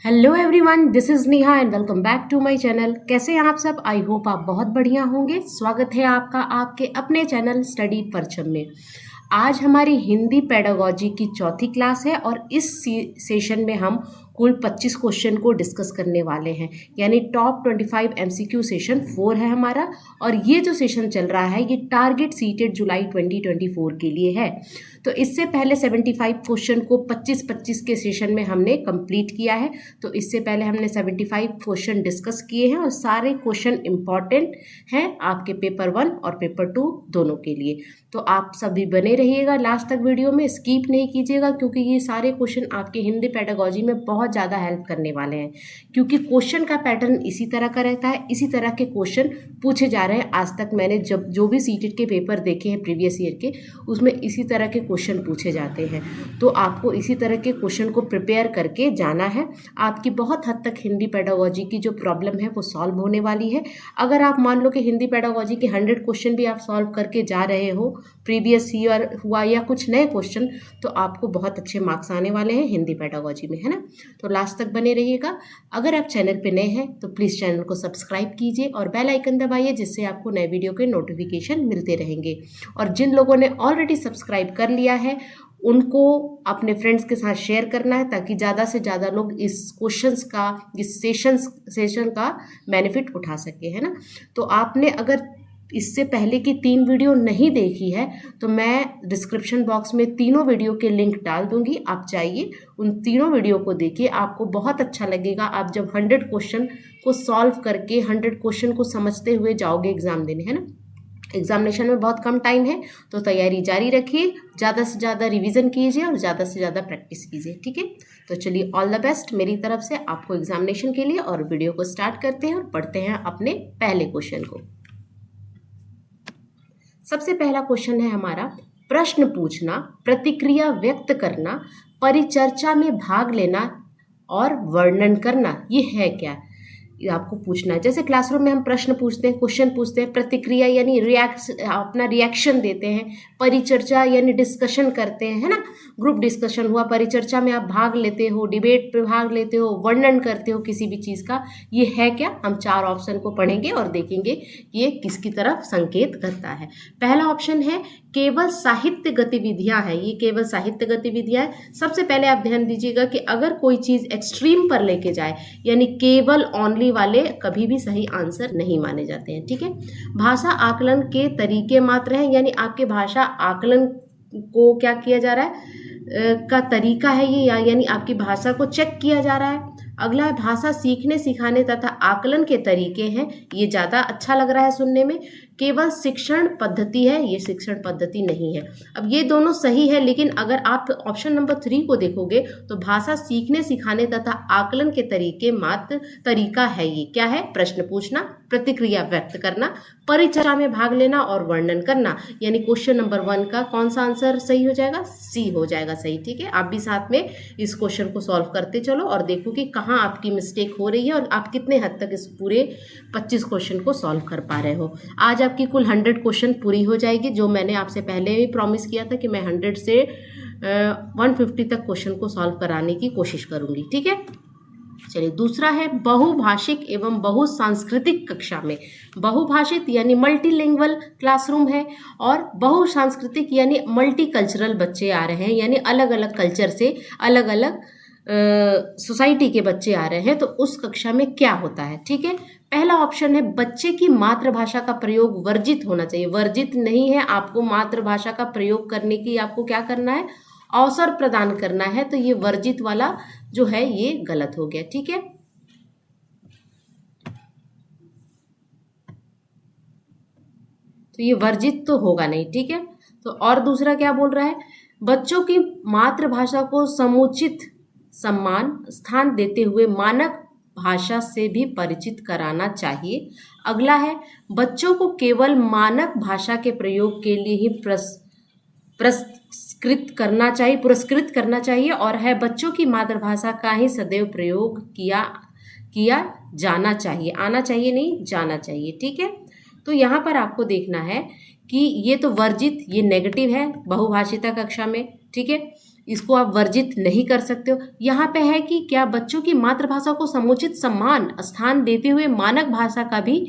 Hello everyone, this is Neha and welcome back to my channel. कैसे हैं आप सब? आई होप आप बहुत बढ़िया होंगे। स्वागत है आपका आपके अपने चैनल स्टडी परचम में। आज हमारी हिंदी पेडागोजी की चौथी क्लास है और इस सेशन में हम कुल 25 क्वेश्चन को डिस्कस करने वाले हैं, यानी टॉप 25 एमसीक्यू सेशन 4 है हमारा। और ये जो सेशन चल रहा है ये टारगेट सीटेड जुलाई 2024 के लिए है। तो इससे पहले 75 क्वेश्चन को 25-25 के सेशन में हमने कंप्लीट किया है। तो इससे पहले हमने 75 क्वेश्चन डिस्कस किए हैं और सारे क्वेश्चन इंपॉर्टेंट हैं आपके पेपर 1 और पेपर 2 दोनों के लिए। तो आप सभी बने रहिएगा लास्ट तक, वीडियो में स्किप नहीं कीजिएगा, क्योंकि ये सारे क्वेश्चन आपके हिंदी पेडागोजी में बहुत ज़्यादा हेल्प करने वाले हैं। क्योंकि क्वेश्चन का पैटर्न इसी तरह का रहता है, इसी तरह के क्वेश्चन पूछे जा रहे हैं। आज तक मैंने जो भी सीटेट के पेपर देखे हैं प्रीवियस ईयर के, उसमें इसी तरह के क्वेश्चन पूछे जाते हैं। तो आपको इसी तरह के क्वेश्चन को प्रिपेयर करके जाना है। आपकी बहुत हद तक हिंदी पेडागोजी की जो प्रॉब्लम है वो सॉल्व होने वाली है। अगर आप मान लो कि हिंदी पेडागोजी के 100 क्वेश्चन भी आप सॉल्व करके जा रहे हो, प्रीवियस ईयर हुआ या कुछ नए क्वेश्चन, तो आपको बहुत अच्छे मार्क्स आने वाले हैं हिंदी पेडागोजी में, है ना। तो लास्ट तक बने रहिएगा। अगर आप चैनल पे नए हैं तो प्लीज़ चैनल को सब्सक्राइब कीजिए और बेल आइकन दबाइए, जिससे आपको नए वीडियो के नोटिफिकेशन मिलते रहेंगे। और जिन लोगों ने ऑलरेडी सब्सक्राइब कर लिया है उनको अपने फ्रेंड्स के साथ शेयर करना है, ताकि ज़्यादा से ज़्यादा लोग इस क्वेश्चंस का, इस सेशन का बेनिफिट उठा सके, है ना। तो आपने अगर इससे पहले की 3 वीडियो नहीं देखी है तो मैं डिस्क्रिप्शन बॉक्स में तीनों वीडियो के लिंक डाल दूंगी, आप जाइए उन तीनों वीडियो को देखिए। आपको बहुत अच्छा लगेगा आप जब 100 क्वेश्चन को सॉल्व करके 100 क्वेश्चन को समझते हुए जाओगे एग्जाम देने, है ना। एग्जामिनेशन में बहुत कम टाइम है, तो तैयारी जारी रखिए, ज़्यादा से ज़्यादा रिवीजन कीजिए और ज़्यादा से ज़्यादा प्रैक्टिस कीजिए, ठीक है। तो चलिए, ऑल द बेस्ट मेरी तरफ से आपको एग्जामिनेशन के लिए। और वीडियो को स्टार्ट करते हैं और पढ़ते हैं अपने पहले क्वेश्चन को। सबसे पहला क्वेश्चन है हमारा, प्रश्न पूछना, प्रतिक्रिया व्यक्त करना, परिचर्चा में भाग लेना और वर्णन करना, ये है क्या? ये आपको पूछना है। जैसे क्लासरूम में हम प्रश्न पूछते हैं, क्वेश्चन पूछते हैं, प्रतिक्रिया यानी अपना रिएक्शन देते हैं, परिचर्चा यानी डिस्कशन करते हैं, है ना। ग्रुप डिस्कशन हुआ, परिचर्चा में आप भाग लेते हो, डिबेट पे भाग लेते हो, वर्णन करते हो किसी भी चीज़ का। ये है क्या? हम 4 ऑप्शन को पढ़ेंगे और देखेंगे ये किसकी तरफ संकेत करता है। पहला ऑप्शन है केवल साहित्य गतिविधियां है, ये केवल साहित्य गतिविधियां है। सबसे पहले आप ध्यान दीजिएगा कि अगर कोई चीज़ एक्सट्रीम पर लेके जाए, यानी केवल ऑनली वाले कभी भी सही आंसर नहीं माने जाते हैं, ठीक है। भाषा आकलन के तरीके मात्र हैं, यानी आपके भाषा आकलन को क्या किया जा रहा है, का तरीका है ये, यानी आपकी भाषा को चेक किया जा रहा है। अगला है भाषा सीखने सिखाने तथा आकलन के तरीके हैं, ये ज़्यादा अच्छा लग रहा है सुनने में। केवल शिक्षण पद्धति है, ये शिक्षण पद्धति नहीं है। अब ये दोनों सही है, लेकिन अगर आप ऑप्शन नंबर 3 को देखोगे तो भाषा सीखने सिखाने तथा आकलन के तरीके मात्र तरीका है, ये क्या है? प्रश्न पूछना, प्रतिक्रिया व्यक्त करना, परिचर्चा में भाग लेना और वर्णन करना। यानी क्वेश्चन नंबर 1 का कौन सा आंसर सही हो जाएगा? सी हो जाएगा सही, ठीक है। आप भी साथ में इस क्वेश्चन को सॉल्व करते चलो और देखो कि कहाँ आपकी मिस्टेक हो रही है और आप कितने हद तक इस पूरे 25 क्वेश्चन को सॉल्व कर पा रहे हो। आज आपकी कुल 100 क्वेश्चन पूरी हो जाएगी, जो मैंने आपसे पहले भी प्रॉमिस किया था कि मैं 100 से 150 तक क्वेश्चन को सॉल्व कराने की कोशिश करूंगी, ठीक है। चलिए, दूसरा है बहुभाषिक एवं बहुसांस्कृतिक कक्षा में। बहुभाषिक यानी मल्टीलिंगुअल क्लासरूम है, और बहुसांस्कृतिक यानी मल्टीकल्चरल बच्चे आ रहे हैं, यानी अलग अलग कल्चर से, अलग अलग सोसाइटी के बच्चे आ रहे हैं। तो उस कक्षा में क्या होता है, ठीक है। पहला ऑप्शन है बच्चे की मातृभाषा का प्रयोग वर्जित होना चाहिए। वर्जित नहीं है, आपको मातृभाषा का प्रयोग करने की आपको क्या करना है, अवसर प्रदान करना है। तो ये वर्जित वाला जो है ये गलत हो गया, ठीक है। तो ये वर्जित तो होगा नहीं, ठीक है। तो और दूसरा क्या बोल रहा है, बच्चों की मातृभाषा को समुचित सम्मान स्थान देते हुए मानक भाषा से भी परिचित कराना चाहिए। अगला है बच्चों को केवल मानक भाषा के प्रयोग के लिए ही पुरस्कृत करना चाहिए, और है बच्चों की मातृभाषा का ही सदैव प्रयोग किया जाना चाहिए। आना चाहिए नहीं, जाना चाहिए, ठीक है। तो यहाँ पर आपको देखना है कि ये तो वर्जित, ये नेगेटिव है बहुभाषिता कक्षा में, ठीक है। इसको आप वर्जित नहीं कर सकते हो। यहाँ पे है कि क्या बच्चों की मातृभाषा को समुचित सम्मान स्थान देते हुए मानक भाषा का भी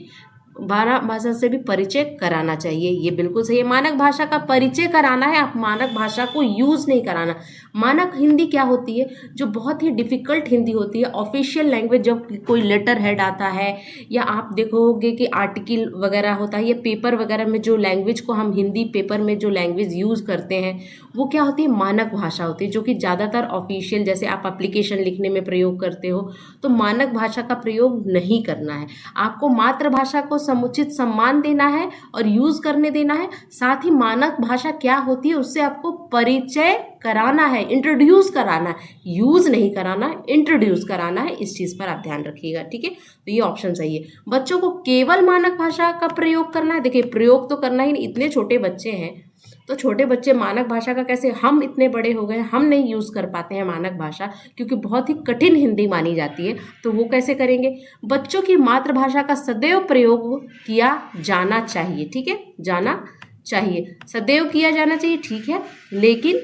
मानक भाषा से भी परिचय कराना चाहिए। ये बिल्कुल सही है, मानक भाषा का परिचय कराना है, आप मानक भाषा को यूज़ नहीं कराना। मानक हिंदी क्या होती है, जो बहुत ही डिफ़िकल्ट हिंदी होती है, ऑफिशियल लैंग्वेज, जब कोई लेटर हेड आता है या आप देखोगे कि आर्टिकल वगैरह होता है या पेपर वगैरह में जो लैंग्वेज को हम हिंदी पेपर में जो लैंग्वेज यूज़ करते हैं वो क्या होती है, मानक भाषा होती है, जो कि ज़्यादातर ऑफिशियल, जैसे आप एप्लीकेशन लिखने में प्रयोग करते हो तो मानक भाषा का प्रयोग नहीं करना है। आपको मातृभाषा को समुचित सम्मान देना है और यूज़ करने देना है। साथ ही मानक भाषा क्या होती है उससे आपको परिचय कराना है, इंट्रोड्यूस कराना है, यूज़ नहीं कराना है, इंट्रोड्यूस कराना है। इस चीज़ पर आप ध्यान रखिएगा, ठीक है। तो ये ऑप्शन सही है। बच्चों को केवल मानक भाषा का प्रयोग करना है, देखिए प्रयोग तो करना ही नहीं, इतने छोटे बच्चे हैं तो छोटे बच्चे मानक भाषा का कैसे, हम इतने बड़े हो गए हम नहीं यूज़ कर पाते हैं मानक भाषा, क्योंकि बहुत ही कठिन हिंदी मानी जाती है, तो वो कैसे करेंगे। बच्चों की मातृभाषा का सदैव प्रयोग किया जाना चाहिए, ठीक है, जाना चाहिए, सदैव किया जाना चाहिए, ठीक है, लेकिन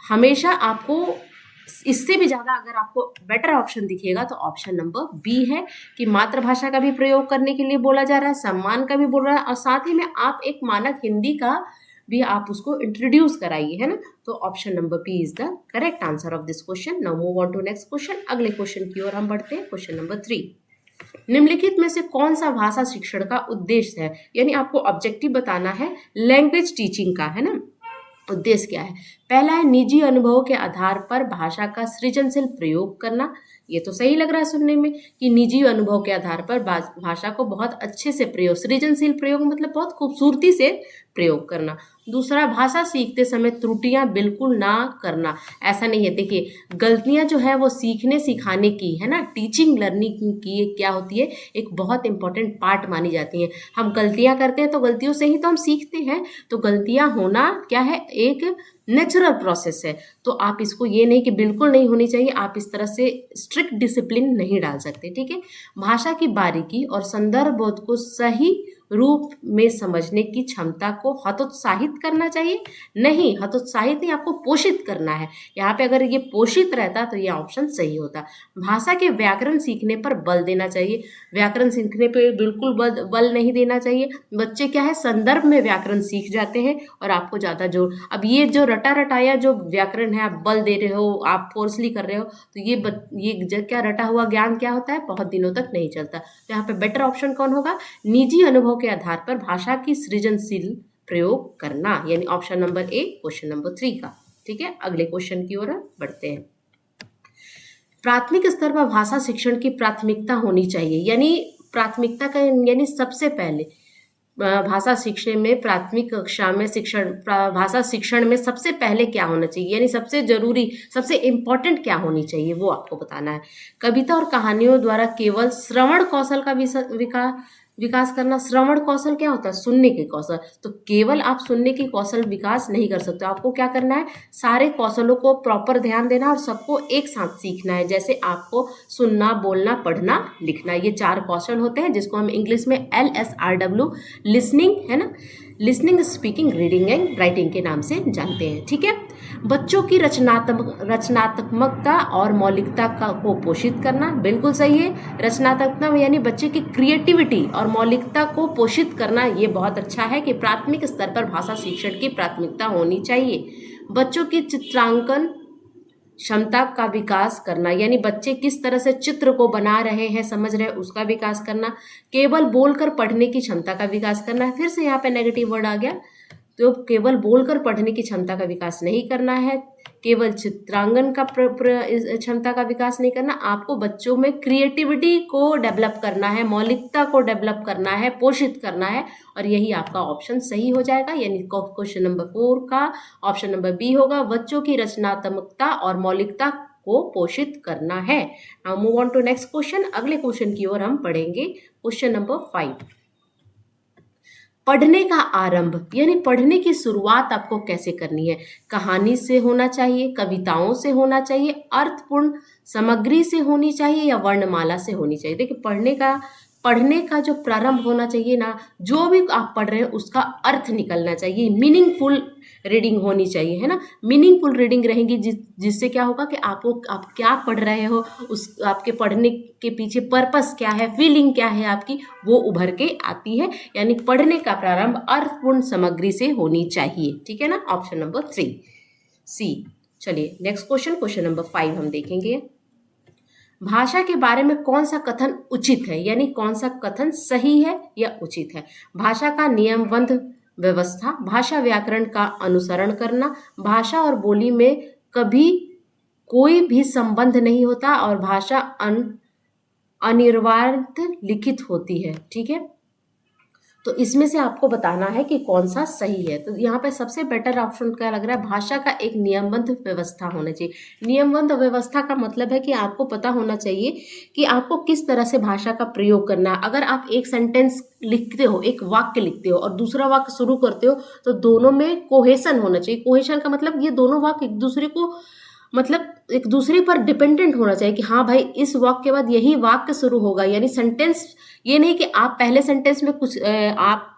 हमेशा आपको इससे भी ज़्यादा अगर आपको बेटर ऑप्शन दिखेगा तो ऑप्शन नंबर बी है कि मातृभाषा का भी प्रयोग करने के लिए बोला जा रहा है, सम्मान का भी बोल रहा है, और साथ ही में आप एक मानक हिंदी का भी आप उसको इंट्रोड्यूस कराइए, है ना। तो option number B is the correct answer of this question. Now move on to next question. अगले क्वेश्चन की ओर हम बढ़ते हैं। क्वेश्चन नंबर 3, निम्नलिखित में से कौन सा भाषा शिक्षण का उद्देश्य है, यानी आपको ऑब्जेक्टिव बताना है लैंग्वेज टीचिंग का, है ना। उद्देश्य क्या है। पहला है निजी अनुभवों के आधार पर भाषा का सृजनशील प्रयोग करना। ये तो सही लग रहा है सुनने में कि निजी अनुभव के आधार पर भाषा को बहुत अच्छे से प्रयोग, सृजनशील प्रयोग मतलब बहुत खूबसूरती से प्रयोग करना। दूसरा, भाषा सीखते समय त्रुटियां बिल्कुल ना करना। ऐसा नहीं है, देखिए गलतियां जो है वो सीखने सिखाने की, है ना, टीचिंग लर्निंग की क्या होती है, एक बहुत इंपॉर्टेंट पार्ट मानी जाती है। हम गलतियां करते हैं तो गलतियों से ही तो हम सीखते हैं, तो गलतियां होना क्या है, एक नेचुरल प्रोसेस है। तो आप इसको ये नहीं कि बिल्कुल नहीं होनी चाहिए, आप इस तरह से स्ट्रिक्ट डिसिप्लिन नहीं डाल सकते, ठीक है। भाषा की बारीकी और संदर्भ बोध को सही रूप में समझने की क्षमता को हतोत्साहित करना चाहिए, नहीं हतोत्साहित नहीं, आपको पोषित करना है। यहाँ पे अगर ये पोषित रहता तो ये ऑप्शन सही होता। भाषा के व्याकरण सीखने पर बल देना चाहिए, व्याकरण सीखने पे बिल्कुल बल नहीं देना चाहिए। बच्चे क्या है, संदर्भ में व्याकरण सीख जाते हैं और आपको ज़्यादा जोर, अब ये जो रटा रटाया जो व्याकरण है आप बल दे रहे हो, आप फोर्सली कर रहे हो, तो ये क्या रटा हुआ ज्ञान क्या होता है, बहुत दिनों तक नहीं चलता। तो यहाँ पे बेटर ऑप्शन कौन होगा, निजी अनुभव के आधार पर भाषा की सृजनशील प्रयोग करना, यानी option number A, question number 3 का, ठीक है। अगले क्वेश्चन की ओर बढ़ते हैं। प्राथमिक स्तर पर भाषा शिक्षण की प्राथमिकता होनी चाहिए, यानी प्राथमिकता का यानी सबसे पहले भाषा शिक्षण में, प्राथमिक कक्षा में शिक्षण, भाषा शिक्षण में सबसे पहले क्या होना चाहिए, यानी सबसे जरूरी, सबसे इम्पोर्टेंट क्या होनी चाहिए वो आपको बताना है। कविता और कहानियों द्वारा केवल श्रवण कौशल का विकास करना। श्रवण कौशल क्या होता है, सुनने के कौशल, तो केवल आप सुनने के कौशल विकास नहीं कर सकते, आपको क्या करना है, सारे कौशलों को प्रॉपर ध्यान देना और सबको एक साथ सीखना है। जैसे आपको सुनना, बोलना, पढ़ना, लिखना, ये 4 कौशल होते हैं जिसको हम इंग्लिश में LSRW, लिसनिंग, है ना, listening, speaking, reading and writing के नाम से जानते हैं, ठीक है। बच्चों की रचनात्मकता और मौलिकता को पोषित करना, बिल्कुल सही है। रचनात्मकता यानी बच्चे की क्रिएटिविटी और मौलिकता को पोषित करना, ये बहुत अच्छा है कि प्राथमिक स्तर पर भाषा शिक्षण की प्राथमिकता होनी चाहिए। बच्चों की चित्रांकन क्षमता का विकास करना, यानी बच्चे किस तरह से चित्र को बना रहे हैं, समझ रहे हैं, उसका विकास करना। केवल बोलकर पढ़ने की क्षमता का विकास करना है, फिर से यहाँ पे नेगेटिव वर्ड आ गया, तो केवल बोलकर पढ़ने की क्षमता का विकास नहीं करना है, केवल चित्रांकन का क्षमता का विकास नहीं करना, आपको बच्चों में क्रिएटिविटी को डेवलप करना है, मौलिकता को डेवलप करना है, पोषित करना है, और यही आपका ऑप्शन सही हो जाएगा, यानी क्वेश्चन नंबर 4 का ऑप्शन नंबर बी होगा। बच्चों की रचनात्मकता और मौलिकता को पोषित करना है। Now move on to next question. अगले क्वेश्चन की ओर हम पढ़ेंगे। क्वेश्चन नंबर 5, पढ़ने का आरंभ, यानी पढ़ने की शुरुआत आपको कैसे करनी है। कहानी से होना चाहिए, कविताओं से होना चाहिए, अर्थपूर्ण सामग्री से होनी चाहिए, या वर्णमाला से होनी चाहिए। देखिए पढ़ने का जो प्रारंभ होना चाहिए ना, जो भी आप पढ़ रहे हैं उसका अर्थ निकलना चाहिए, मीनिंगफुल रीडिंग होनी चाहिए, है ना। मीनिंगफुल रीडिंग रहेंगी जिससे क्या होगा कि आप क्या पढ़ रहे हो, उस आपके पढ़ने के पीछे पर्पस क्या है, फीलिंग क्या है आपकी, वो उभर के आती है। यानी पढ़ने का प्रारंभ अर्थपूर्ण सामग्री से होनी चाहिए, ठीक है ना। ऑप्शन नंबर 3 सी। चलिए नेक्स्ट क्वेश्चन नंबर 5 हम देखेंगे। भाषा के बारे में कौन सा कथन उचित है, यानी कौन सा कथन सही है या उचित है। भाषा का नियमबद्ध व्यवस्था, भाषा व्याकरण का अनुसरण करना, भाषा और बोली में कभी कोई भी संबंध नहीं होता और भाषा अनिर्वार्य लिखित होती है, ठीक है। तो इसमें से आपको बताना है कि कौन सा सही है। तो यहाँ पे सबसे बेटर ऑप्शन क्या लग रहा है, भाषा का एक नियमबद्ध व्यवस्था होना चाहिए। नियमबद्ध व्यवस्था का मतलब है कि आपको पता होना चाहिए कि आपको किस तरह से भाषा का प्रयोग करना है। अगर आप एक सेंटेंस लिखते हो, एक वाक्य लिखते हो और दूसरा वाक्य शुरू करते हो, तो दोनों में कोहेशन होना चाहिए। कोहेशन का मतलब ये दोनों वाक्य एक दूसरे को मतलब एक दूसरे पर डिपेंडेंट होना चाहिए कि हाँ भाई इस वाक्य के बाद यही वाक्य शुरू होगा। यानी सेंटेंस ये नहीं कि आप पहले सेंटेंस में कुछ आप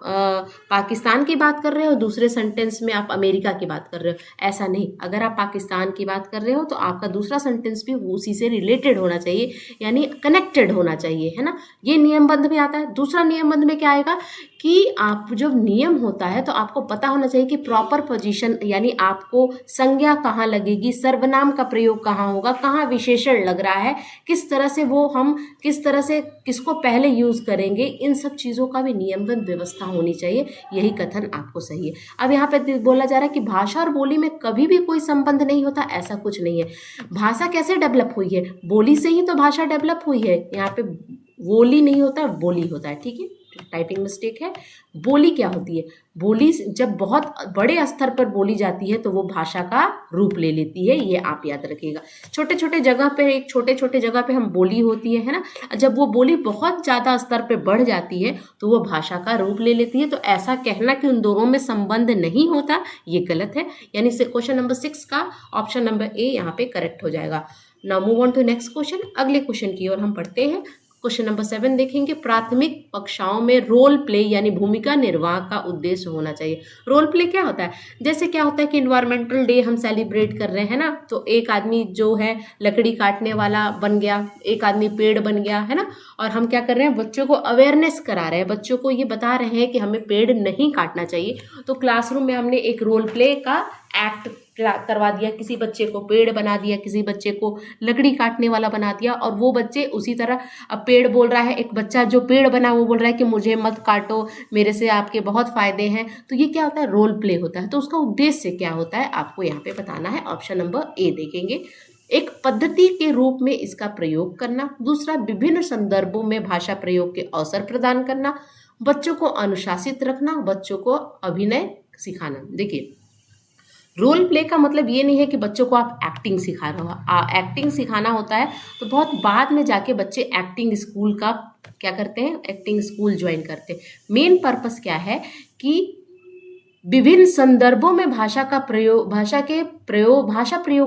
पाकिस्तान की बात कर रहे हो, दूसरे सेंटेंस में आप अमेरिका की बात कर रहे हो, ऐसा नहीं। अगर आप पाकिस्तान की बात कर रहे हो तो आपका दूसरा सेंटेंस भी उसी से रिलेटेड होना चाहिए, यानी कनेक्टेड होना चाहिए, है ना। ये नियमबद्ध में आता है। दूसरा नियमबद्ध में क्या आएगा कि आप जब नियम होता है तो आपको पता होना चाहिए कि प्रॉपर पोजीशन, यानी आपको संज्ञा कहाँ लगेगी, सर्वनाम का प्रयोग कहाँ होगा, कहाँ विशेषण लग रहा है, किस तरह से वो हम किस तरह से किसको पहले यूज करेंगे, इन सब चीज़ों का भी नियमबद्ध व्यवस्था होनी चाहिए। यही कथन आपको सही है। अब यहाँ पे बोला जा रहा है कि भाषा और बोली में कभी भी कोई संबंध नहीं होता, ऐसा कुछ नहीं है। भाषा कैसे डेवलप हुई है, बोली से ही तो भाषा डेवलप हुई है। यहाँ पे बोली नहीं होता, बोली होता है, ठीक है। टाइपिंग मिस्टेक है। बोली क्या होती है, बोली जब बहुत बड़े स्तर पर बोली जाती है तो वो भाषा का रूप ले लेती है, ये आप याद रखिएगा। छोटे छोटे जगह पे छोटे छोटे जगह पे हम बोली होती है ना। जब वो बोली बहुत ज़्यादा स्तर पे बढ़ जाती है तो वो भाषा का रूप ले लेती है। तो ऐसा कहना कि उन दोनों में संबंध नहीं होता, ये गलत है। यानी से क्वेश्चन नंबर 6 का ऑप्शन नंबर ए यहाँ पे करेक्ट हो जाएगा। Now move on to next question. अगले क्वेश्चन की ओर हम पढ़ते हैं। क्वेश्चन नंबर 7 देखेंगे। प्राथमिक कक्षाओं में रोल प्ले यानी भूमिका निर्वाह का उद्देश्य होना चाहिए। रोल प्ले क्या होता है, जैसे क्या होता है कि इन्वायरमेंटल डे हम सेलिब्रेट कर रहे हैं ना, तो एक आदमी जो है लकड़ी काटने वाला बन गया, एक आदमी पेड़ बन गया, है ना। और हम क्या कर रहे हैं, बच्चों को अवेयरनेस करा रहे हैं, बच्चों को ये बता रहे हैं कि हमें पेड़ नहीं काटना चाहिए। तो क्लासरूम में हमने एक रोल प्ले का एक्ट करवा दिया, किसी बच्चे को पेड़ बना दिया, किसी बच्चे को लकड़ी काटने वाला बना दिया, और वो बच्चे उसी तरह, अब पेड़ बोल रहा है, एक बच्चा जो पेड़ बना वो बोल रहा है कि मुझे मत काटो, मेरे से आपके बहुत फायदे हैं। तो ये क्या होता है, रोल प्ले होता है। तो उसका उद्देश्य क्या होता है आपको यहाँ पे बताना है। ऑप्शन नंबर ए देखेंगे। एक पद्धति के रूप में इसका प्रयोग करना। दूसरा, विभिन्न संदर्भों में भाषा प्रयोग के अवसर प्रदान करना। बच्चों को अनुशासित रखना, बच्चों को अभिनय सिखाना। देखिए, रोल प्ले का मतलब ये नहीं है कि बच्चों को आप एक्टिंग सिखा रहे हो। एक्टिंग सिखाना होता है तो बहुत बाद में जाके बच्चे एक्टिंग स्कूल का क्या करते हैं, एक्टिंग स्कूल ज्वाइन करते हैं। मेन पर्पस क्या है कि विभिन्न संदर्भों में भाषा प्रयोग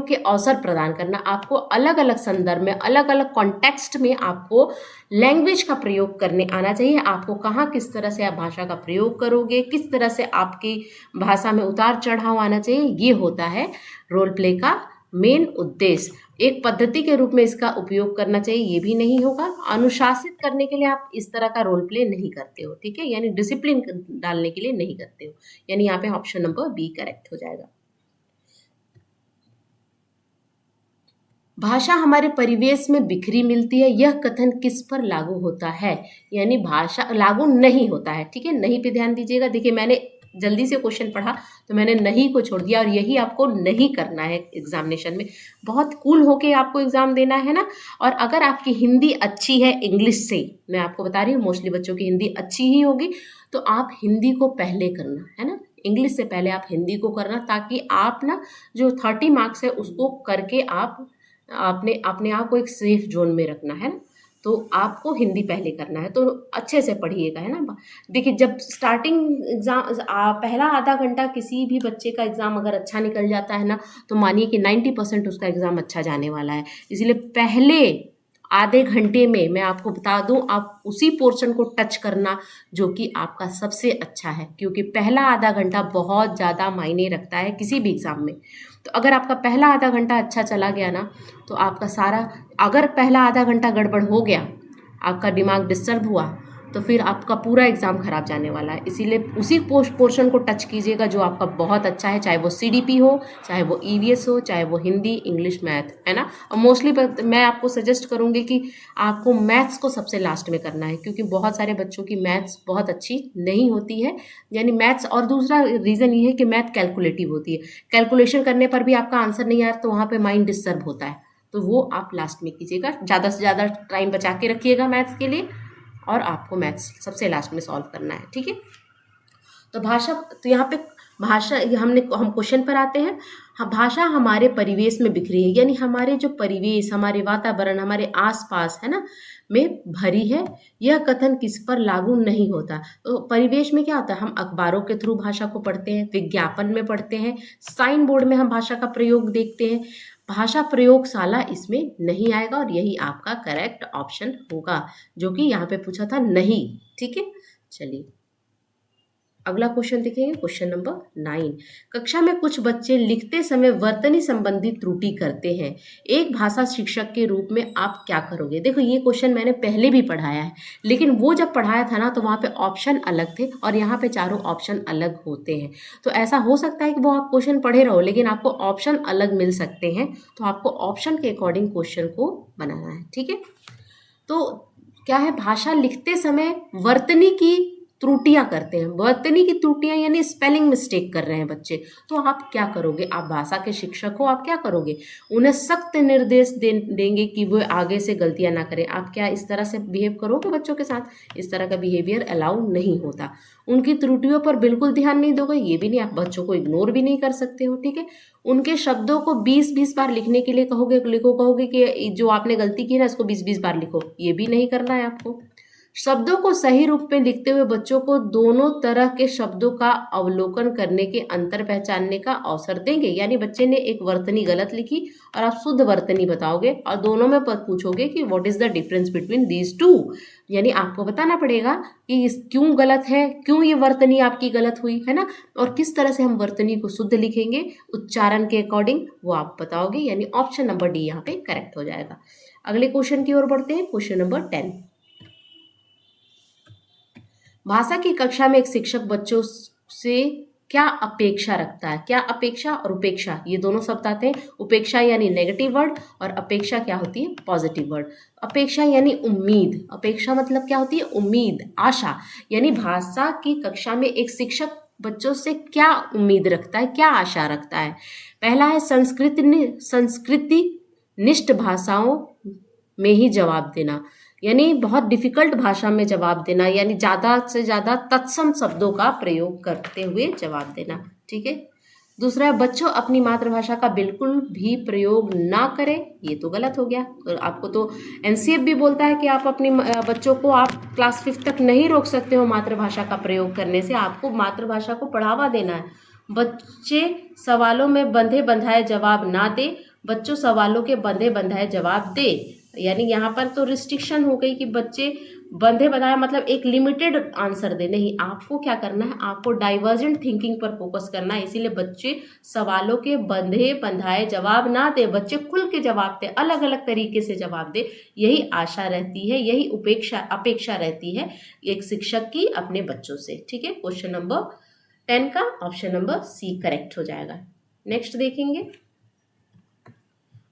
के अवसर प्रदान करना। आपको अलग अलग संदर्भ में, अलग अलग कॉन्टेक्स्ट में आपको लैंग्वेज का प्रयोग करने आना चाहिए। आपको कहाँ किस तरह से आप भाषा का प्रयोग करोगे, किस तरह से आपकी भाषा में उतार चढ़ाव आना चाहिए, ये होता है रोल प्ले का मेन उद्देश्य। एक पद्धति के रूप में इसका उपयोग करना चाहिए, ये भी नहीं होगा। अनुशासित करने के लिए आप इस तरह का रोल प्ले नहीं करते हो, ठीक है, यानी डिसिप्लिन डालने के लिए नहीं करते हो। यानी यहाँ पे ऑप्शन नंबर बी करेक्ट हो जाएगा। भाषा हमारे परिवेश में बिखरी मिलती है, यह कथन किस पर लागू होता है, यानी भाषा लागू नहीं होता है, ठीक है। नहीं पे ध्यान दीजिएगा। देखिए, मैंने जल्दी से क्वेश्चन पढ़ा तो मैंने नहीं को छोड़ दिया, और यही आपको नहीं करना है एग्जामिनेशन में। बहुत कूल होके आपको एग्जाम देना है ना। और अगर आपकी हिंदी अच्छी है इंग्लिश से, मैं आपको बता रही हूँ मोस्टली बच्चों की हिंदी अच्छी ही होगी, तो आप हिंदी को पहले करना है ना, इंग्लिश से पहले आप हिंदी को करना, ताकि आप ना जो 30 मार्क्स है उसको करके आप अपने आप को एक सेफ जोन में रखना है ना। तो आपको हिंदी पहले करना है, तो अच्छे से पढ़िएगा, है ना। देखिए, जब स्टार्टिंग एग्ज़ाम पहला आधा घंटा किसी भी बच्चे का एग्ज़ाम अगर अच्छा निकल जाता है ना, तो मानिए कि 90% उसका एग्ज़ाम अच्छा जाने वाला है। इसलिए पहले आधे घंटे में मैं आपको बता दूं, आप उसी पोर्शन को टच करना जो कि आपका सबसे अच्छा है, क्योंकि पहला आधा घंटा बहुत ज़्यादा मायने रखता है किसी भी एग्ज़ाम में। तो अगर आपका पहला आधा घंटा अच्छा चला गया ना, तो आपका सारा, अगर पहला आधा घंटा गड़बड़ हो गया, आपका दिमाग डिस्टर्ब हुआ, तो फिर आपका पूरा एग्ज़ाम खराब जाने वाला है। इसीलिए उसी पोर्शन को टच कीजिएगा जो आपका बहुत अच्छा है, चाहे वो सीडीपी हो, चाहे वो ईवीएस हो, चाहे वो हिंदी, इंग्लिश, मैथ, है ना। और मोस्टली मैं आपको सजेस्ट करूँगी कि आपको मैथ्स को सबसे लास्ट में करना है, क्योंकि बहुत सारे बच्चों की मैथ्स बहुत अच्छी नहीं होती है, यानी मैथ्स। और दूसरा रीज़न ये है कि मैथ कैलकुलेटिव होती है, कैलकुलेशन करने पर भी आपका आंसर नहीं आया तो वहाँ पर माइंड डिस्टर्ब होता है। तो वो आप लास्ट में कीजिएगा, ज़्यादा से ज़्यादा टाइम बचा के रखिएगा मैथ्स के लिए, और आपको मैथ्स सबसे लास्ट में सॉल्व करना है, ठीक है। तो भाषा, तो यहाँ पे भाषा, हम क्वेश्चन पर आते हैं। हाँ, भाषा हमारे परिवेश में बिखरी है, यानी हमारे जो परिवेश, हमारे वातावरण, हमारे आसपास है ना, में भरी है। यह कथन किस पर लागू नहीं होता। तो परिवेश में क्या होता है, हम अखबारों के थ्रू भाषा को पढ़ते हैं, विज्ञापन में पढ़ते हैं, साइन बोर्ड में हम भाषा का प्रयोग देखते हैं। भाषा प्रयोगशाला इसमें नहीं आएगा, और यही आपका करेक्ट ऑप्शन होगा, जो कि यहाँ पे पूछा था नहीं, ठीक है। चलिए अगला क्वेश्चन देखेंगे, क्वेश्चन नंबर 9। कक्षा में कुछ बच्चे लिखते समय वर्तनी संबंधी त्रुटि करते हैं, एक भाषा शिक्षक के रूप में आप क्या करोगे। देखो ये क्वेश्चन मैंने पहले भी पढ़ाया है, लेकिन वो जब पढ़ाया था ना तो वहाँ पे ऑप्शन अलग थे, और यहाँ पे चारों ऑप्शन अलग होते हैं। तो ऐसा हो सकता है कि वो आप क्वेश्चन पढ़े रहो, लेकिन आपको ऑप्शन अलग मिल सकते हैं, तो आपको ऑप्शन के अकॉर्डिंग क्वेश्चन को बनाना है, ठीक है। तो क्या है, भाषा लिखते समय वर्तनी की त्रुटियां करते हैं, वर्तनी की त्रुटियां यानी स्पेलिंग मिस्टेक कर रहे हैं बच्चे, तो आप क्या करोगे। आप भाषा के शिक्षक हो, आप क्या करोगे, उन्हें सख्त निर्देश देंगे कि वो आगे से गलतियां ना करें। आप क्या इस तरह से बिहेव करोगे बच्चों के साथ, इस तरह का बिहेवियर अलाउ नहीं होता। उनकी त्रुटियों पर बिल्कुल ध्यान नहीं दोगे, ये भी नहीं, आप बच्चों को इग्नोर भी नहीं कर सकते हो, ठीक है। उनके शब्दों को 20-20 बार लिखने के लिए कहोगे, कहोगे कि जो आपने गलती की ना इसको 20-20 बार लिखो, ये भी नहीं करना है आपको। शब्दों को सही रूप में लिखते हुए बच्चों को दोनों तरह के शब्दों का अवलोकन करने के अंतर पहचानने का अवसर देंगे, यानी बच्चे ने एक वर्तनी गलत लिखी और आप शुद्ध वर्तनी बताओगे, और दोनों में पूछोगे कि what is the difference between these two, यानी आपको बताना पड़ेगा कि क्यों गलत है, क्यों ये वर्तनी आपकी गलत हुई है ना, और किस तरह से हम वर्तनी को शुद्ध लिखेंगे उच्चारण के अकॉर्डिंग, वो आप बताओगे, यानी ऑप्शन नंबर डी यहाँ पे करेक्ट हो जाएगा। अगले क्वेश्चन की ओर बढ़ते हैं, क्वेश्चन नंबर 10। भाषा की कक्षा में एक शिक्षक बच्चों से क्या अपेक्षा रखता है। क्या अपेक्षा और उपेक्षा, ये दोनों शब्द आते हैं। उपेक्षा यानी नेगेटिव वर्ड, और अपेक्षा क्या होती है, पॉजिटिव वर्ड। अपेक्षा यानी उम्मीद, अपेक्षा मतलब क्या होती है, उम्मीद, आशा। यानी भाषा की कक्षा में एक शिक्षक बच्चों से क्या उम्मीद रखता है, क्या आशा रखता है। पहला है संस्कृति निष्ठ भाषाओं में ही जवाब देना, यानी बहुत डिफिकल्ट भाषा में जवाब देना, यानी ज़्यादा से ज़्यादा तत्सम शब्दों का प्रयोग करते हुए जवाब देना, ठीक है। दूसरा है बच्चों अपनी मातृभाषा का बिल्कुल भी प्रयोग ना करें, ये तो गलत हो गया। तो आपको तो एनसीएफ भी बोलता है कि आप अपनी बच्चों को आप क्लास 5 तक नहीं रोक सकते हो मातृभाषा का प्रयोग करने से, आपको मातृभाषा को बढ़ावा देना है। बच्चे सवालों में बंधे बंधाए जवाब ना दे, बच्चों सवालों के बंधे बंधाए जवाब दे, यानी यहाँ पर तो रिस्ट्रिक्शन हो गई कि बच्चे बंधे बनाए मतलब एक लिमिटेड आंसर दे, नहीं, आपको क्या करना है, आपको डाइवर्जेंट थिंकिंग पर फोकस करना है। इसीलिए बच्चे सवालों के बंधे बंधाए जवाब ना दे, बच्चे खुल के जवाब दे, अलग अलग तरीके से जवाब दे, यही आशा रहती है, यही अपेक्षा रहती है एक शिक्षक की अपने बच्चों से, ठीक है। क्वेश्चन नंबर 10 का ऑप्शन नंबर सी करेक्ट हो जाएगा। नेक्स्ट देखेंगे,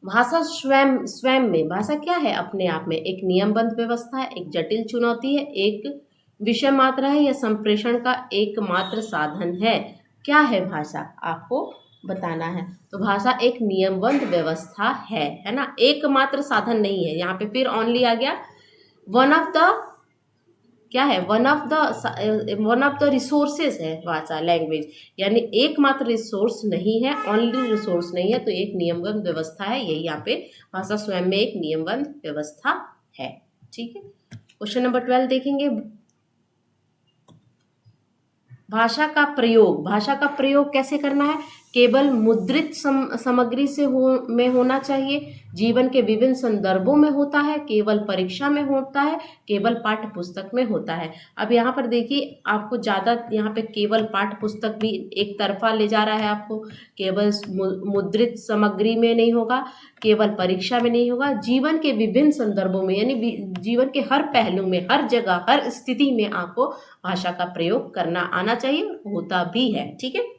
भाषा स्वयं में, भाषा क्या है, अपने आप में एक नियमबद्ध व्यवस्था है, एक जटिल चुनौती है, एक विषय मात्रा है, या संप्रेषण का एकमात्र साधन है। क्या है भाषा, आपको बताना है। तो भाषा एक नियमबद्ध व्यवस्था है ना, एकमात्र साधन नहीं है। यहाँ पे फिर ओनली आ गया, वन ऑफ द क्या है, वन ऑफ द रिसोर्सेज है भाषा, लैंग्वेज, यानी एकमात्र रिसोर्स नहीं है, ओनली रिसोर्स नहीं है, तो एक नियमबद्ध व्यवस्था है, यही यहाँ पे भाषा स्वयं में एक नियमबद्ध व्यवस्था है, ठीक है। क्वेश्चन नंबर 12 देखेंगे, भाषा का प्रयोग कैसे करना है। केवल मुद्रित सामग्री से में होना चाहिए, जीवन के विभिन्न संदर्भों में होता है, केवल परीक्षा में होता है, केवल पाठ्य पुस्तक में होता है। अब यहाँ पर देखिए आपको ज़्यादा यहाँ पे केवल पाठ्य पुस्तक भी एक तरफा ले जा रहा है आपको, केवल मुद्रित सामग्री में नहीं होगा, केवल परीक्षा में नहीं होगा, जीवन के विभिन्न संदर्भों में यानी जीवन के हर पहलू में, हर जगह, हर स्थिति में आपको भाषा का प्रयोग करना आना चाहिए, होता भी है। ठीक है,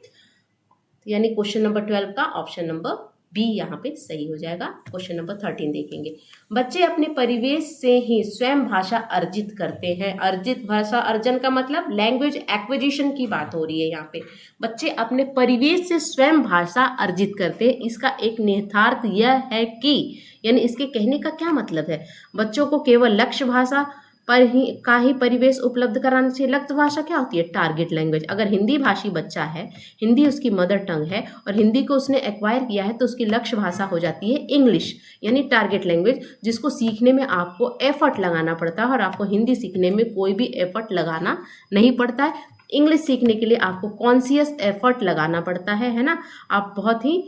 यानी क्वेश्चन नंबर 12 का ऑप्शन नंबर बी यहाँ पे सही हो जाएगा। क्वेश्चन नंबर 13 देखेंगे। बच्चे अपने परिवेश से ही स्वयं भाषा अर्जित करते हैं। अर्जित भाषा अर्जन का मतलब लैंग्वेज एक्विजिशन की बात हो रही है यहाँ पे। बच्चे अपने परिवेश से स्वयं भाषा अर्जित करते हैं, इसका एक निहितार्थ यह है कि, यानी इसके कहने का क्या मतलब है, बच्चों को केवल लक्ष्य भाषा पर ही परिवेश उपलब्ध कराना चाहिए। लक्ष्य भाषा क्या होती है? Target language. अगर हिंदी भाषी बच्चा है, हिंदी उसकी मदर टंग है और हिंदी को उसने एक्वायर किया है, तो उसकी लक्ष्य भाषा हो जाती है इंग्लिश, यानी टारगेट लैंग्वेज, जिसको सीखने में आपको एफर्ट लगाना पड़ता है और आपको हिंदी सीखने में कोई भी एफर्ट लगाना नहीं पड़ता है। इंग्लिश सीखने के लिए आपको कॉन्शियस एफर्ट लगाना पड़ता है ना, आप बहुत ही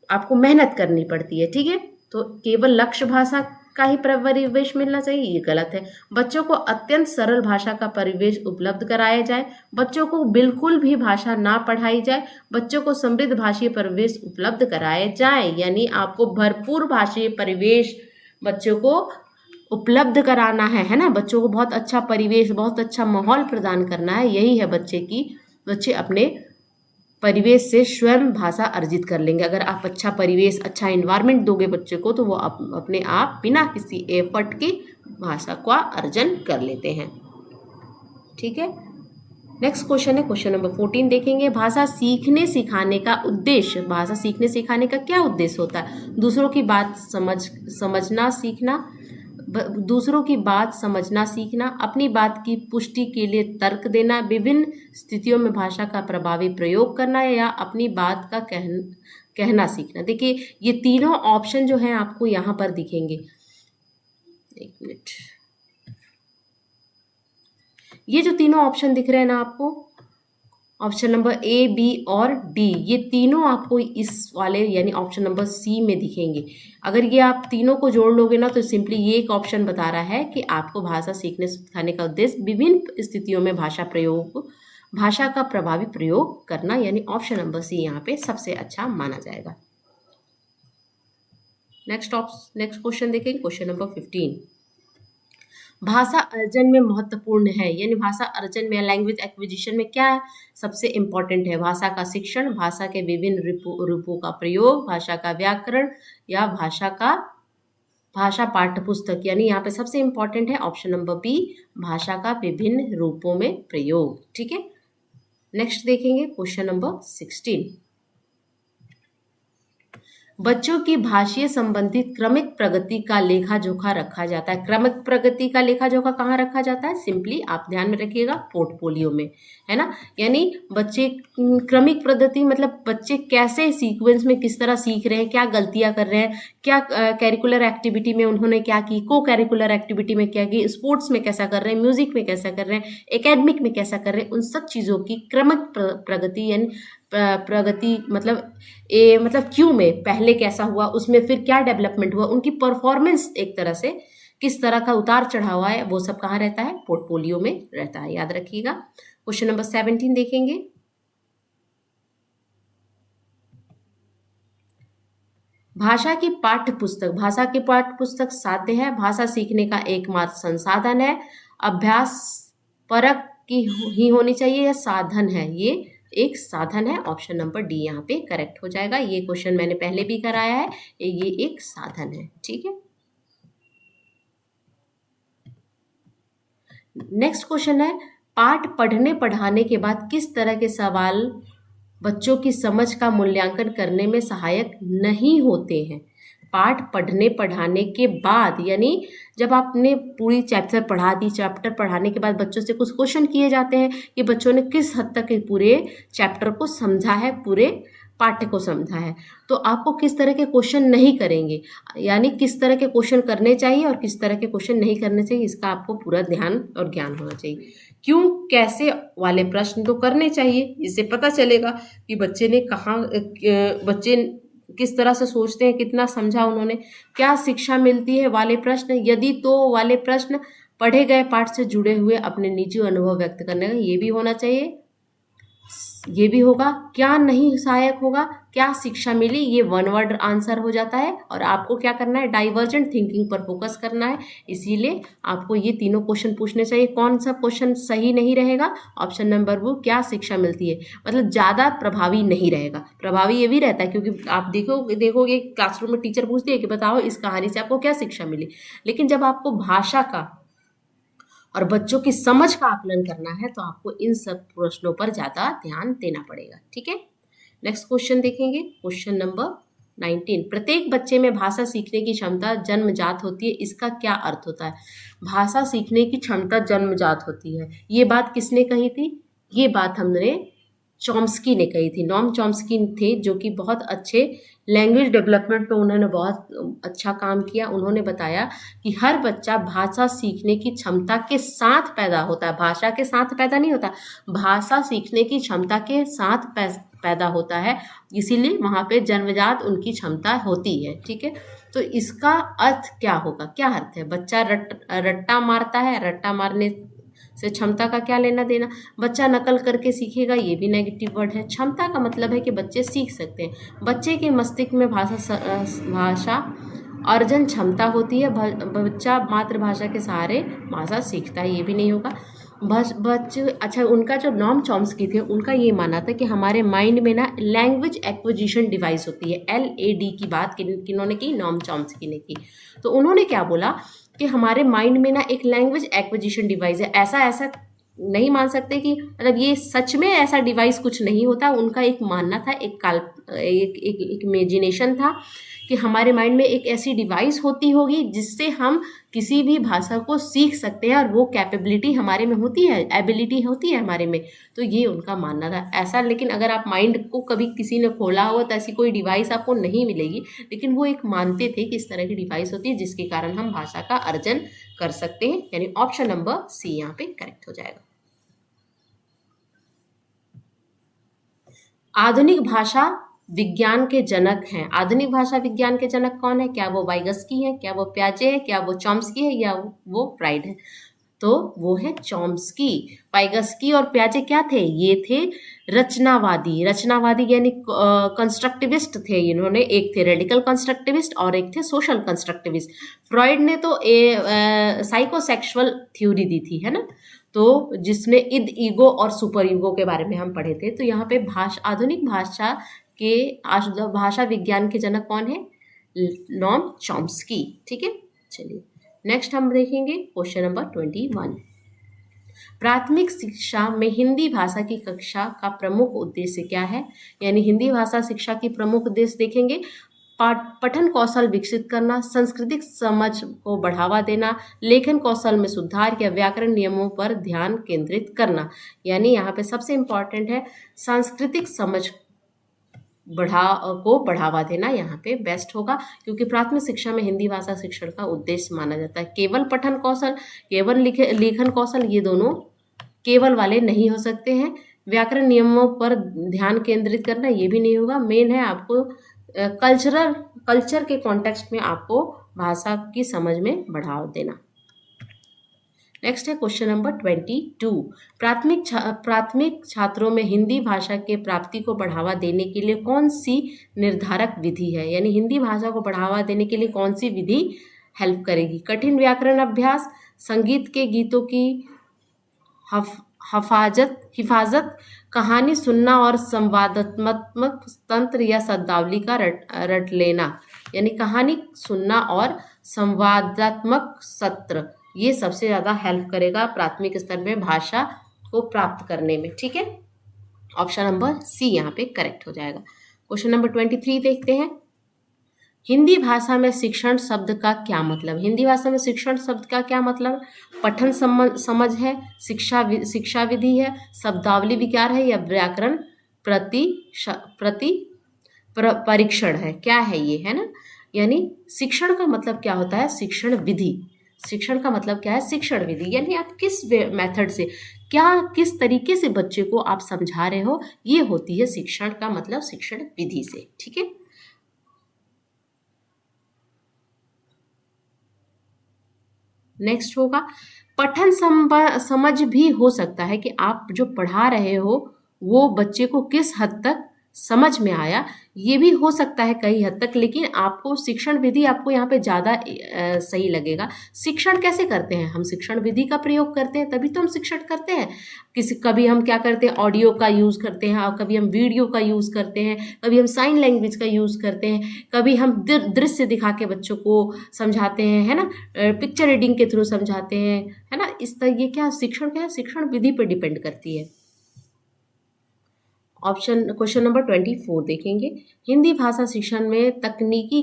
आपको मेहनत करनी पड़ती है। ठीक है, तो केवल लक्ष्य भाषा का ही परिवेश मिलना चाहिए, ये गलत है। बच्चों को अत्यंत सरल भाषा का परिवेश उपलब्ध कराया जाए, बच्चों को बिल्कुल भी भाषा ना पढ़ाई जाए, बच्चों को समृद्ध भाषीय परिवेश उपलब्ध कराया जाए, यानी आपको भरपूर भाषीय परिवेश बच्चों को उपलब्ध कराना है ना, बच्चों को बहुत अच्छा परिवेश, बहुत अच्छा माहौल प्रदान करना है। यही है बच्चे अपने परिवेश से स्वयं भाषा अर्जित कर लेंगे। अगर आप अच्छा परिवेश, अच्छा इन्वायरमेंट दोगे बच्चे को, तो वो अपने आप बिना किसी एफर्ट के भाषा का अर्जन कर लेते हैं। ठीक है, नेक्स्ट क्वेश्चन है क्वेश्चन नंबर 14 देखेंगे। भाषा सीखने सिखाने का उद्देश्य, भाषा सीखने सिखाने का क्या उद्देश्य होता है? दूसरों की बात समझना सीखना, दूसरों की बात समझना सीखना, अपनी बात की पुष्टि के लिए तर्क देना, विभिन्न स्थितियों में भाषा का प्रभावी प्रयोग करना, या अपनी बात का कहना सीखना। देखिए ये तीनों ऑप्शन जो हैं आपको यहाँ पर दिखेंगे। एक मिनट, ये जो तीनों ऑप्शन दिख रहे हैं ना आपको, ऑप्शन नंबर ए, बी और डी, ये तीनों आपको इस वाले यानी ऑप्शन नंबर सी में दिखेंगे। अगर ये आप तीनों को जोड़ लोगे ना, तो सिंपली ये एक ऑप्शन बता रहा है कि आपको भाषा सीखने सिखाने का उद्देश्य विभिन्न स्थितियों में भाषा का प्रभावी प्रयोग करना, यानी ऑप्शन नंबर सी यहाँ पे सबसे अच्छा माना जाएगा। नेक्स्ट क्वेश्चन देखेंगे, क्वेश्चन नंबर 15। भाषा अर्जन में महत्वपूर्ण है, यानी भाषा अर्जन में लैंग्वेज एक्विजिशन में क्या सबसे इम्पोर्टेंट है? भाषा का शिक्षण, भाषा के विभिन्न रूपों का प्रयोग, भाषा का व्याकरण, या भाषा पाठ्य पुस्तक। यानी यहाँ पे सबसे इम्पोर्टेंट है ऑप्शन नंबर बी, भाषा का विभिन्न रूपों में प्रयोग। ठीक है, नेक्स्ट देखेंगे क्वेश्चन नंबर 16। बच्चों की भाषीय संबंधित क्रमिक प्रगति का लेखा जोखा रखा जाता है। क्रमिक प्रगति का लेखा जोखा कहाँ रखा जाता है? सिंपली आप ध्यान में रखिएगा, पोर्टफोलियो में, है ना। यानी बच्चे क्रमिक प्रगति मतलब बच्चे कैसे सीक्वेंस में किस तरह सीख रहे हैं, क्या गलतियां कर रहे हैं, क्या कैरिकुलर एक्टिविटी में उन्होंने क्या की, को कैरिकुलर एक्टिविटी में क्या की, स्पोर्ट्स में कैसा कर रहे हैं, म्यूजिक में कैसा कर रहे हैं, एकेडमिक में कैसा कर रहे हैं, उन सब चीज़ों की क्रमिक प्रगति यानी प्रगति मतलब क्यों में पहले कैसा हुआ, उसमें फिर क्या डेवलपमेंट हुआ, उनकी परफॉर्मेंस एक तरह से किस तरह का उतार चढ़ाव है, वो सब कहाँ रहता है? पोर्टफोलियो में रहता है, याद रखिएगा। क्वेश्चन नंबर 17 देखेंगे। भाषा की पाठ्य पुस्तक साध्य है, भाषा सीखने का एकमात्र संसाधन है, अभ्यास परक की ही होनी चाहिए, या साधन है? ये एक साधन है, ऑप्शन नंबर डी यहाँ पे करेक्ट हो जाएगा। ये क्वेश्चन मैंने पहले भी कराया है, ये एक साधन है। ठीक है, नेक्स्ट क्वेश्चन है, पाठ पढ़ने पढ़ाने के बाद किस तरह के सवाल बच्चों की समझ का मूल्यांकन करने में सहायक नहीं होते हैं? पाठ पढ़ने पढ़ाने के बाद, यानी जब आपने पूरी चैप्टर पढ़ा दी, चैप्टर पढ़ाने के बाद बच्चों से कुछ क्वेश्चन किए जाते हैं कि बच्चों ने किस हद तक पूरे चैप्टर को समझा है, पूरे पाठ्य को समझा है। तो आपको किस तरह के क्वेश्चन नहीं करेंगे, यानी किस तरह के क्वेश्चन करने चाहिए और किस तरह के क्वेश्चन नहीं करने चाहिए, इसका आपको पूरा ध्यान और ज्ञान होना चाहिए। क्यों कैसे वाले प्रश्न तो करने चाहिए, इससे पता चलेगा कि बच्चे ने बच्चे किस तरह से सोचते हैं, कितना समझा उन्होंने, क्या शिक्षा मिलती है वाले प्रश्न, यदि तो वाले प्रश्न पढ़े गए पाठ से जुड़े हुए अपने निजी अनुभव व्यक्त करने का, ये भी होना चाहिए। ये भी होगा, क्या नहीं सहायक होगा, क्या शिक्षा मिली, ये वन वर्ड आंसर हो जाता है। और आपको क्या करना है, डाइवर्जेंट थिंकिंग पर फोकस करना है। इसीलिए आपको ये तीनों क्वेश्चन पूछने चाहिए। कौन सा क्वेश्चन सही नहीं रहेगा, ऑप्शन नंबर वो, क्या शिक्षा मिलती है, मतलब ज़्यादा प्रभावी नहीं रहेगा। प्रभावी ये भी रहता है क्योंकि आप देखोगे क्लासरूम में टीचर पूछती है कि बताओ इस कहानी से आपको क्या शिक्षा मिली, लेकिन जब आपको भाषा का और बच्चों की समझ का आकलन करना है तो आपको इन सब प्रश्नों पर ज़्यादा ध्यान देना पड़ेगा। ठीक है, नेक्स्ट क्वेश्चन देखेंगे, क्वेश्चन नंबर 19। प्रत्येक बच्चे में भाषा सीखने की क्षमता जन्मजात होती है, इसका क्या अर्थ होता है। भाषा सीखने की क्षमता जन्मजात होती है, ये बात किसने कही थी, ये बात हमने चॉम्स्की ने कही थी। नॉम चॉम्स्की थे जो कि बहुत अच्छे लैंग्वेज डेवलपमेंट पे उन्होंने बहुत अच्छा काम किया। उन्होंने बताया कि हर बच्चा भाषा सीखने की क्षमता के साथ पैदा होता है, भाषा के साथ पैदा नहीं होता, भाषा सीखने की क्षमता के साथ पैदा होता है, इसीलिए वहाँ पे जन्मजात उनकी क्षमता होती है। ठीक है, तो इसका अर्थ क्या होगा, क्या अर्थ है, बच्चा रट्टा मारता है, रट्टा मारने से क्षमता का क्या लेना देना, बच्चा नकल करके सीखेगा, ये भी नेगेटिव वर्ड है। क्षमता का मतलब है कि बच्चे सीख सकते हैं, बच्चे के मस्तिष्क में भाषा अर्जन क्षमता होती है, बच्चा मातृभाषा के सहारे भाषा सीखता है, ये भी नहीं होगा। बच्चे अच्छा, उनका जो नॉम चॉम्स्की थे उनका ये मानना था कि हमारे माइंड में ना लैंग्वेज एक्विजिशन डिवाइस होती है, LAD की बात किन्होंने की, नॉम चॉम्स्की ने की। तो उन्होंने क्या बोला कि हमारे माइंड में ना एक लैंग्वेज एक्विजिशन डिवाइस है। ऐसा नहीं मान सकते कि मतलब ये सच में ऐसा डिवाइस कुछ नहीं होता, उनका एक मानना था, एक इमेजिनेशन था कि हमारे माइंड में एक ऐसी डिवाइस होती होगी जिससे हम किसी भी भाषा को सीख सकते हैं और वो कैपेबिलिटी हमारे में होती है, एबिलिटी होती है हमारे में। तो ये उनका मानना था ऐसा। लेकिन अगर आप माइंड को कभी किसी ने खोला हो तो ऐसी कोई डिवाइस आपको नहीं मिलेगी, लेकिन वो एक मानते थे कि इस तरह की डिवाइस होती है जिसके कारण हम भाषा का अर्जन कर सकते हैं, यानी ऑप्शन नंबर सी यहाँ पे करेक्ट हो जाएगा। आधुनिक भाषा विज्ञान के जनक हैं, आधुनिक भाषा विज्ञान के जनक कौन है, क्या वो वाइगस्की है, क्या वो प्याजे है, क्या वो चॉम्स्की है, या वो फ्राइड है, तो वो है चॉम्स्की। वाइगस्की और प्याजे क्या थे, ये थे रचनावादी यानी कंस्ट्रक्टिविस्ट थे। इन्होंने एक थे रेडिकल कंस्ट्रक्टिविस्ट और एक थे सोशल कंस्ट्रक्टिविस्ट। फ्रॉइड ने तो साइकोसेक्सुअल थ्योरी दी थी, है ना, तो जिसमें ईगो और सुपर ईगो के बारे में हम पढ़े थे। तो यहाँ पे आधुनिक भाषा विज्ञान के जनक कौन है, नॉम चॉम्स्की। ठीक है, चलिए नेक्स्ट हम देखेंगे क्वेश्चन नंबर 21। प्राथमिक शिक्षा में हिंदी भाषा की कक्षा का प्रमुख उद्देश्य क्या है, यानी हिंदी भाषा शिक्षा की प्रमुख उद्देश्य देखेंगे, पठन कौशल विकसित करना, सांस्कृतिक समझ को बढ़ावा देना, लेखन कौशल में सुधार या व्याकरण नियमों पर ध्यान केंद्रित करना। यानी यहाँ पे सबसे इम्पॉर्टेंट है सांस्कृतिक समझ को बढ़ावा देना, यहाँ पे बेस्ट होगा, क्योंकि प्राथमिक शिक्षा में हिंदी भाषा शिक्षण का उद्देश्य माना जाता है। केवल पठन कौशल, केवल लेखन कौशल, ये दोनों केवल वाले नहीं हो सकते हैं। व्याकरण नियमों पर ध्यान केंद्रित करना, ये भी नहीं होगा। मेन है आपको कल्चर के कॉन्टेक्स्ट में आपको भाषा की समझ में बढ़ावा देना। नेक्स्ट है क्वेश्चन नंबर 22। प्राथमिक छात्रों में हिंदी भाषा के प्राप्ति को बढ़ावा देने के लिए कौन सी निर्धारक विधि है, यानी हिंदी भाषा को बढ़ावा देने के लिए कौन सी विधि हेल्प करेगी। कठिन व्याकरण अभ्यास, संगीत के गीतों की हिफाजत, कहानी सुनना और संवादात्मक तंत्र या शब्दावली का रट लेना, यानी कहानी सुनना और संवादात्मक सत्र, ये सबसे ज़्यादा हेल्प करेगा प्राथमिक स्तर में भाषा को प्राप्त करने में। ठीक है, ऑप्शन नंबर सी यहाँ पे करेक्ट हो जाएगा। क्वेश्चन नंबर 23 देखते हैं। हिंदी भाषा में शिक्षण शब्द का क्या मतलब, हिंदी भाषा में शिक्षण शब्द का क्या मतलब, पठन समझ है, शिक्षा विधि है, शब्दावली विकार है, या व्याकरण परीक्षण है, क्या है ये, है ना। यानी शिक्षण का मतलब क्या होता है, शिक्षण विधि। शिक्षण का मतलब क्या है, शिक्षण विधि, यानी आप किस मेथड से, क्या किस तरीके से बच्चे को आप समझा रहे हो, ये होती है शिक्षण का मतलब, शिक्षण विधि से। ठीक है। नेक्स्ट होगा, पठन समझ भी हो सकता है कि आप जो पढ़ा रहे हो वो बच्चे को किस हद तक समझ में आया, ये भी हो सकता है कई हद तक, लेकिन आपको शिक्षण विधि आपको यहाँ पे ज़्यादा सही लगेगा। शिक्षण कैसे करते हैं हम, शिक्षण विधि का प्रयोग करते हैं तभी तो हम शिक्षण करते हैं। कभी हम क्या करते हैं, ऑडियो का यूज़ करते हैं, और कभी हम वीडियो का यूज़ करते हैं, कभी हम साइन लैंग्वेज का यूज़ करते हैं, कभी हम दृश्य दिखा के बच्चों को समझाते हैं, है ना, पिक्चर रीडिंग के थ्रू समझाते हैं, है ना। इस तरह ये क्या शिक्षण, क्या शिक्षण विधि पर डिपेंड करती है। ऑप्शन क्वेश्चन नंबर 24 देखेंगे, हिंदी भाषा शिक्षण में तकनीकी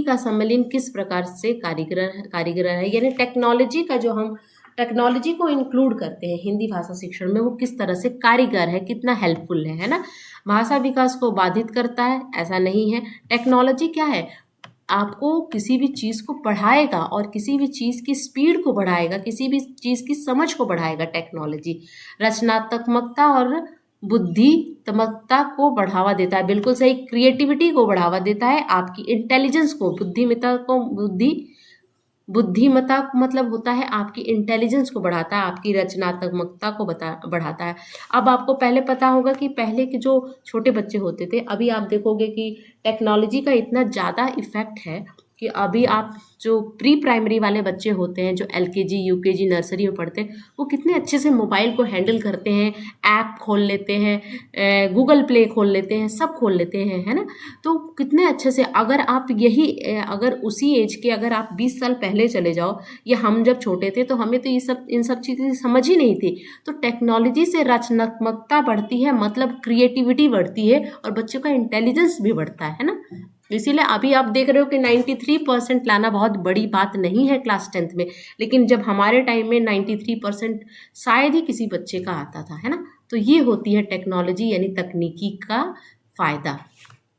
का सम्मिलन किस प्रकार से कारीगर है, यानी टेक्नोलॉजी का जो हम टेक्नोलॉजी को इंक्लूड करते हैं हिंदी भाषा शिक्षण में, वो किस तरह से कारीगर है, कितना हेल्पफुल है ना। भाषा विकास को बाधित करता है, ऐसा नहीं है। टेक्नोलॉजी क्या है, आपको किसी भी चीज़ को पढ़ाएगा और किसी भी चीज़ की स्पीड को बढ़ाएगा, किसी भी चीज़ की समझ को बढ़ाएगा टेक्नोलॉजी। रचनात्मकता और बुद्धिमत्ता को बढ़ावा देता है, बिल्कुल सही। क्रिएटिविटी को बढ़ावा देता है, आपकी इंटेलिजेंस को, बुद्धिमत्ता मतलब होता है आपकी इंटेलिजेंस को बढ़ाता है, आपकी रचनात्मकता को बढ़ाता है। अब आपको पहले पता होगा कि पहले के जो छोटे बच्चे होते थे, अभी आप देखोगे कि टेक्नोलॉजी का इतना ज़्यादा इफ़ेक्ट है कि अभी आप जो प्री प्राइमरी वाले बच्चे होते हैं, जो एलकेजी यूकेजी नर्सरी में पढ़ते हैं, वो कितने अच्छे से मोबाइल को हैंडल करते हैं, ऐप खोल लेते हैं, गूगल प्ले खोल लेते हैं, सब खोल लेते हैं, है ना। तो कितने अच्छे से, अगर आप अगर उसी एज के, अगर आप 20 साल पहले चले जाओ, या हम जब छोटे थे तो हमें तो इन सब चीज़ें समझ ही नहीं थी। तो टेक्नोलॉजी से रचनात्मकता बढ़ती है, मतलब क्रिएटिविटी बढ़ती है, और बच्चों का इंटेलिजेंस भी बढ़ता है ना। इसीलिए अभी आप देख रहे हो कि 93% लाना बहुत बड़ी बात नहीं है क्लास 10th में, लेकिन जब हमारे टाइम में 93% शायद ही किसी बच्चे का आता था, है ना। तो ये होती है टेक्नोलॉजी यानी तकनीकी का फ़ायदा।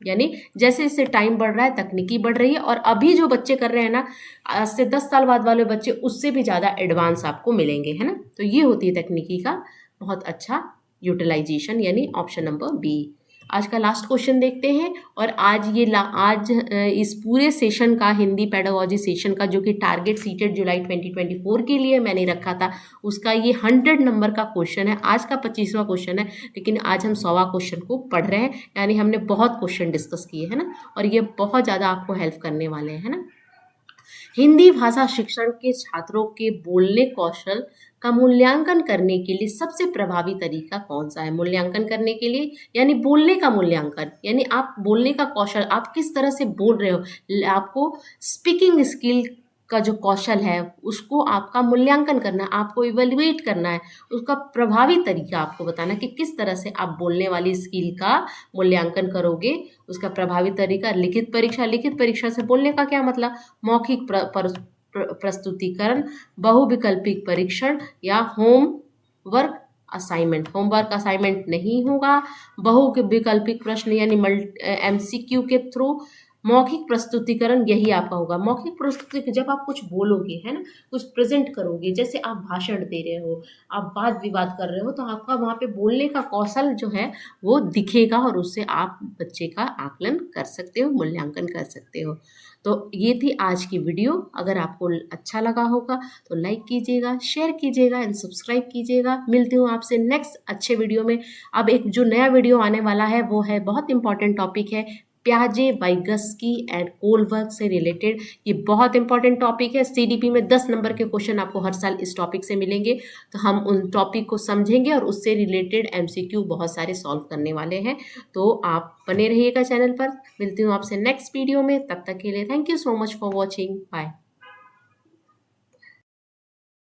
यानी जैसे जैसे टाइम बढ़ रहा है, तकनीकी बढ़ रही है, और अभी जो बच्चे कर रहे हैं ना, आज से 10 साल बाद वाले बच्चे उससे भी ज़्यादा एडवांस आपको मिलेंगे, है ना। तो ये होती है तकनीकी का बहुत अच्छा यूटिलाइजेशन, यानी ऑप्शन नंबर बी। आज का लास्ट क्वेश्चन देखते हैं, और आज इस पूरे सेशन का, हिंदी पेडागोजी सेशन का, जो कि टारगेट सीटेड जुलाई 2024 के लिए मैंने रखा था, उसका ये 100 नंबर का क्वेश्चन है। आज का 25वां क्वेश्चन है, लेकिन आज हम 100वां क्वेश्चन को पढ़ रहे हैं, यानी हमने बहुत क्वेश्चन डिस्कस किए, है ना, और ये बहुत ज़्यादा आपको हेल्प करने वाले हैं, है ना। हिंदी भाषा शिक्षण के छात्रों के बोलने कौशल का मूल्यांकन करने के लिए सबसे प्रभावी तरीका कौन सा है। मूल्यांकन करने के लिए यानी बोलने का मूल्यांकन, यानी आप बोलने का कौशल, आप किस तरह से बोल रहे हो, आपको स्पीकिंग स्किल का जो कौशल है उसको आपका मूल्यांकन करना है, आपको इवेल्युएट करना है, उसका प्रभावी तरीका आपको बताना कि किस तरह से आप बोलने वाली स्किल का मूल्यांकन करोगे। उसका प्रभावी तरीका, लिखित परीक्षा। लिखित परीक्षा से बोलने का क्या मतलब, मौखिक प्रस्तुतिकरण, बहुविकल्पिक परीक्षण, या होमवर्क असाइनमेंट नहीं होगा। बहुविकल्पिक प्रश्न यानी MCQ के थ्रू। मौखिक प्रस्तुतिकरण यही आपका होगा। मौखिक प्रस्तुति जब आप कुछ बोलोगे, है ना, कुछ प्रेजेंट करोगे, जैसे आप भाषण दे रहे हो, आप वाद विवाद कर रहे हो, तो आपका वहाँ पे बोलने का कौशल जो है वो दिखेगा, और उससे आप बच्चे का आकलन कर सकते हो, मूल्यांकन कर सकते हो। तो ये थी आज की वीडियो। अगर आपको अच्छा लगा होगा तो लाइक कीजिएगा, शेयर कीजिएगा एंड सब्सक्राइब कीजिएगा। मिलती हूँ आपसे नेक्स्ट अच्छे वीडियो में। अब एक जो नया वीडियो आने वाला है वो है, बहुत इंपॉर्टेंट टॉपिक है, प्याजे, वाइगस्की एंड कोलबर्ग से रिलेटेड। ये बहुत इंपॉर्टेंट टॉपिक है। CDP में 10 नंबर के क्वेश्चन आपको हर साल इस टॉपिक से मिलेंगे, तो हम उन टॉपिक को समझेंगे और उससे रिलेटेड MCQ बहुत सारे सॉल्व करने वाले हैं। तो आप बने रहिएगा चैनल पर। मिलती हूँ आपसे नेक्स्ट वीडियो में, तब तक के लिए thank you so much for watching. Bye.